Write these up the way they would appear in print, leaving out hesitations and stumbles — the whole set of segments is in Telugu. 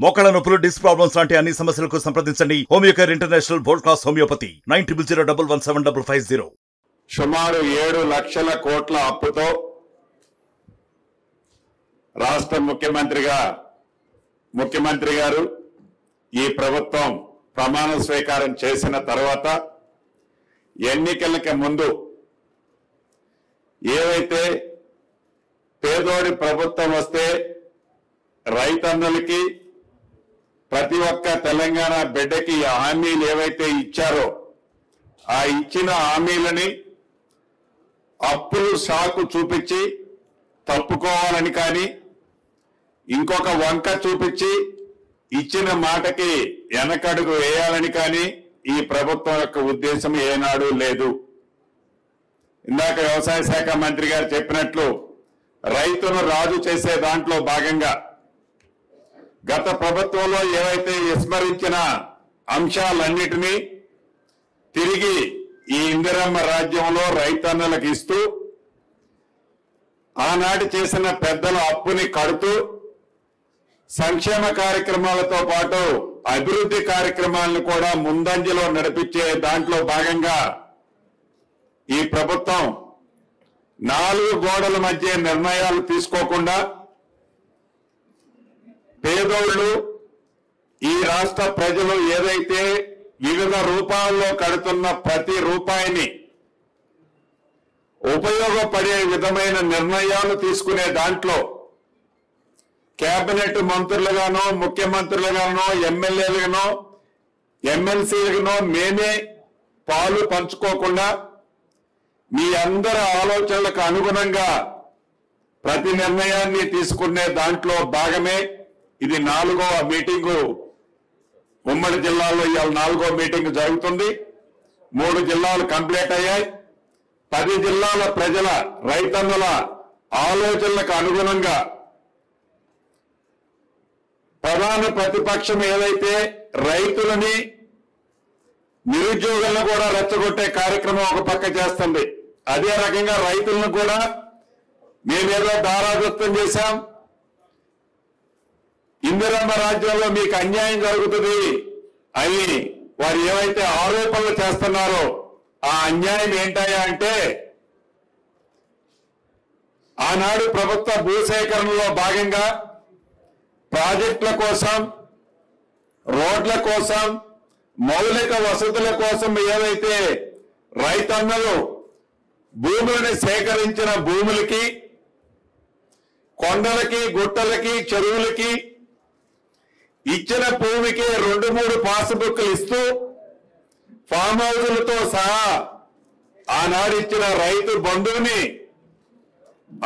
మోకాళ్ళ నొప్పులు, డిస్క్ ప్రాబ్లమ్స్ లాంటి అన్ని సమస్యలకు సంప్రదించండి Homeocare international world class homeopathy 9001175550. సుమారు 7 లక్షల కోట్ల అప్పుతో రాష్ట్ర ముఖ్యమంత్రి గారు ఈ ప్రభుత్వం ప్రమాణ స్వీకారం చేసిన తర్వాత ఎన్నికలకి ముందు ఏవైతే పేదోడి ప్రభుత్వం వస్తే రైతన్నులకి ప్రతి ఒక్క తెలంగాణ బిడ్డకి హామీలు ఏవైతే ఇచ్చారో ఆ ఇచ్చిన హామీలని అప్పులు సాకు చూపించి తప్పుకోవాలని కానీ ఇంకొక వంక చూపించి ఇచ్చిన మాటకి వెనకడుగు వేయాలని కానీ ఈ ప్రభుత్వం యొక్క ఉద్దేశం ఏనాడు లేదు. ఇందాక వ్యవసాయ శాఖ మంత్రి గారు చెప్పినట్లు రైతును రాజు చేసే దాంట్లో భాగంగా గత ప్రభుత్వంలో ఏవైతే విస్మరించిన అంశాలన్నిటినీ తిరిగి ఈ ఇందిరమ్మ రాజ్యంలో రైతన్నులకు ఇస్తూ ఆనాటి చేసిన పెద్దల అప్పుని కడుతూ సంక్షేమ కార్యక్రమాలతో పాటు అభివృద్ధి కార్యక్రమాలను కూడా ముందంజలో నడిపించే దాంట్లో భాగంగా ఈ ప్రభుత్వం 4 గోడల మధ్య నిర్ణయాలు తీసుకోకుండా పేదోళ్ళు ఈ రాష్ట్ర ప్రజలు ఏదైతే వివిధ రూపాల్లో కడుతున్న ప్రతి రూపాయిని ఉపయోగపడే విధమైన నిర్ణయాలు తీసుకునే దాంట్లో కేబినెట్ మంత్రులుగానో ముఖ్యమంత్రులుగానో ఎమ్మెల్యేలుగానో ఎమ్మెల్సీలుగానో మేమే పాలు పంచుకోకుండా మీ అందరి ఆలోచనలకు అనుగుణంగా ప్రతి నిర్ణయాన్ని తీసుకునే దాంట్లో భాగమే ఇది 4వ మీటింగు. ఉమ్మడి జిల్లాలో ఇవాళ 4వ మీటింగ్ జరుగుతుంది. 3 జిల్లాలు కంప్లీట్ అయ్యాయి. 10 జిల్లాల ప్రజల రైతన్నుల ఆలోచనలకు అనుగుణంగా ప్రధాన ప్రతిపక్షం ఏదైతే రైతులని నిరుద్యోగులను కూడా రెచ్చగొట్టే కార్యక్రమం ఒక పక్క చేస్తుంది, అదే రకంగా రైతులను కూడా మేమేదో దారాదత్తం చేశాం, ఇందిరమ్మ రాజ్యంలో మీకు అన్యాయం జరుగుతుంది అని వారు ఏవైతే ఆరోపణలు చేస్తున్నారో ఆ అన్యాయం ఏంటయ్యా అంటే ఆనాడు ప్రభుత్వ భూసేకరణలో భాగంగా ప్రాజెక్టుల కోసం, రోడ్ల కోసం, మౌలిక వసతుల కోసం ఏవైతే రైతన్నలు భూములను సేకరించిన భూములకి, కొండలకి, గుట్టలకి, చెరువులకి ఇచ్చిన భూమికి 2-3 పాస్బుక్లు ఇస్తూ ఫామ్ హౌజులతో సహా ఆనాడు ఇచ్చిన రైతు బంధువుని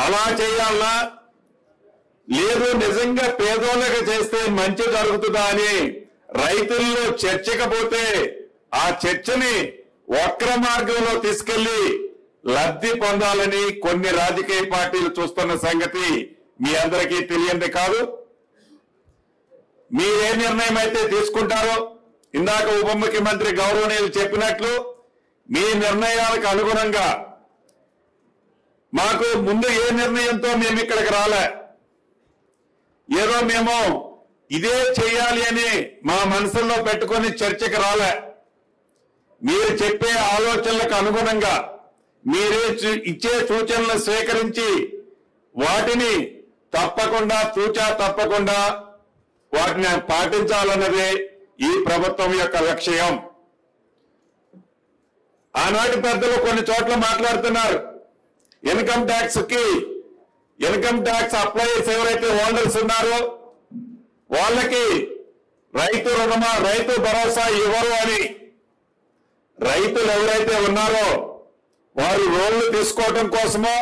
అలా చేయాలా లేదు నిజంగా పేదోళ్ళకి చేస్తే మంచి జరుగుతుందా అని రైతుల్లో చర్చకపోతే ఆ చర్చని వక్ర మార్గంలో తీసుకెళ్లి లబ్ధి పొందాలని కొన్ని రాజకీయ పార్టీలు చూస్తున్న సంగతి మీ అందరికీ తెలియంది కాదు. మీరే నిర్ణయం అయితే తీసుకుంటారో ఇందాక ఉప ముఖ్యమంత్రి గౌరవనీయులు చెప్పినట్లు మీ నిర్ణయాలకు అనుగుణంగా మాకు ముందు ఏ నిర్ణయంతో మేము ఇక్కడికి రాలే, ఏదో మేము ఇదే చేయాలి అని మా మనసుల్లో పెట్టుకొని చర్చకు రాలే. మీరు చెప్పే ఆలోచనలకు అనుగుణంగా మీరే ఇచ్చే సూచనలు స్వీకరించి వాటిని తప్పకుండా వాటిని పాటించాలన్నదే ఈ ప్రభుత్వం యొక్క లక్ష్యం. ఆనాటి పెద్దలు కొన్ని చోట్ల మాట్లాడుతున్నారు, ఇన్కమ్ ట్యాక్స్ అప్లైయర్స్ ఎవరైతే ఓనర్స్ ఉన్నారో వాళ్ళకి రైతు భరోసా ఇవ్వరు అని. రైతులు ఎవరైతే ఉన్నారో వారు లోన్లు తీసుకోవడం కోసమో,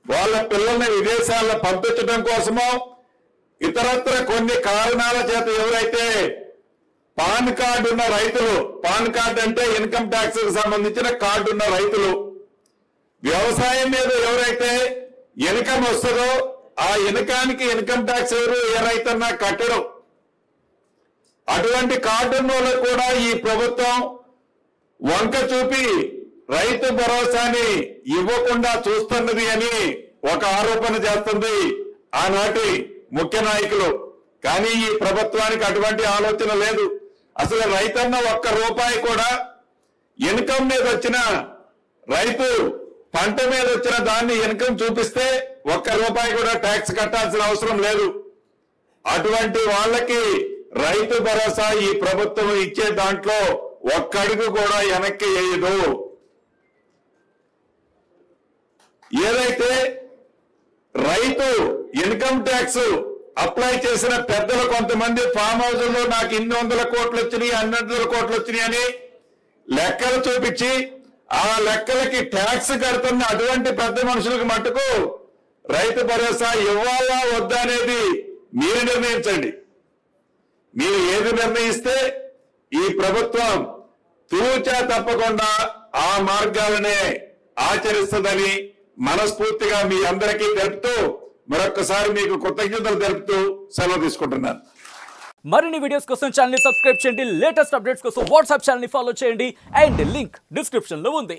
వాళ్ళ పిల్లల్ని విదేశాల్లో పంపించడం కోసమో, ఇతరత్ర కొన్ని కారణాల చేత ఎవరైతే పాన్ కార్డు ఉన్న రైతులు, పాన్ కార్డు అంటే ఇన్కమ్ ట్యాక్స్ కి సంబంధించిన కార్డు ఉన్న రైతులు, వ్యవసాయం మీద ఎవరైతే ఇన్కమ్ వస్తుందో ఆ ఇన్కానికి ఇన్కమ్ ట్యాక్స్ ఎవరు ఏ రైతన్నా కట్టడం. అటువంటి కార్డు ఉన్న వాళ్ళకు కూడా ఈ ప్రభుత్వం వంక చూపి రైతు భరోసాని ఇవ్వకుండా చూస్తున్నది అని ఒక ఆరోపణ చేస్తుంది ఆనాటి ముఖ్య నాయకులు. కానీ ఈ ప్రభుత్వానికి అటువంటి ఆలోచన లేదు. అసలు రైతన్న ఒక్క రూపాయి కూడా ఇన్కమ్ మీద వచ్చిన రైతు పంట మీద వచ్చిన దాన్ని ఇన్కమ్ చూపిస్తే ఒక్క రూపాయి కూడా ట్యాక్స్ కట్టాల్సిన అవసరం లేదు. అటువంటి వాళ్ళకి రైతు భరోసా ఈ ప్రభుత్వం ఇచ్చే దాంట్లో ఒక్క అడుగు కూడా వెనక్కి వేయదు. ఏదైతే రైతు ఇన్కమ్ ట్యాక్స్ అప్లై చేసిన పెద్దలు కొంతమంది ఫామ్ హౌస్ లో నాకు ఇన్ని వందల కోట్లు వచ్చినాయి, అన్ని వందల కోట్లు వచ్చినాయి అని లెక్కలు చూపించి ఆ లెక్కలకి ట్యాక్స్ కడుతున్న అటువంటి పెద్ద మనుషులకు మట్టుకు రైతు భరోసా ఇవ్వాలా వద్దా అనేది మీరు నిర్ణయించండి. మీరు ఏది నిర్ణయిస్తే ఈ ప్రభుత్వం తూచా తప్పకుండా ఆ మార్గాలనే ఆచరిస్తుందని మనస్ఫూర్తిగా మీ అందరికీ తెలుపుతూ మరొకసారి మీకు కృతజ్ఞతలు తెలుపుతూ సెలవు తీసుకుంటున్నాను. మరిన్ని వీడియోస్ కోసం ఛానల్ ని సబ్స్క్రైబ్ చేయండి. లేటెస్ట్ అప్డేట్స్ కోసం వాట్సాప్ ఛానల్ ని ఫాలో చేయండి. అండ్ లింక్ డిస్క్రిప్షన్ లో ఉంది.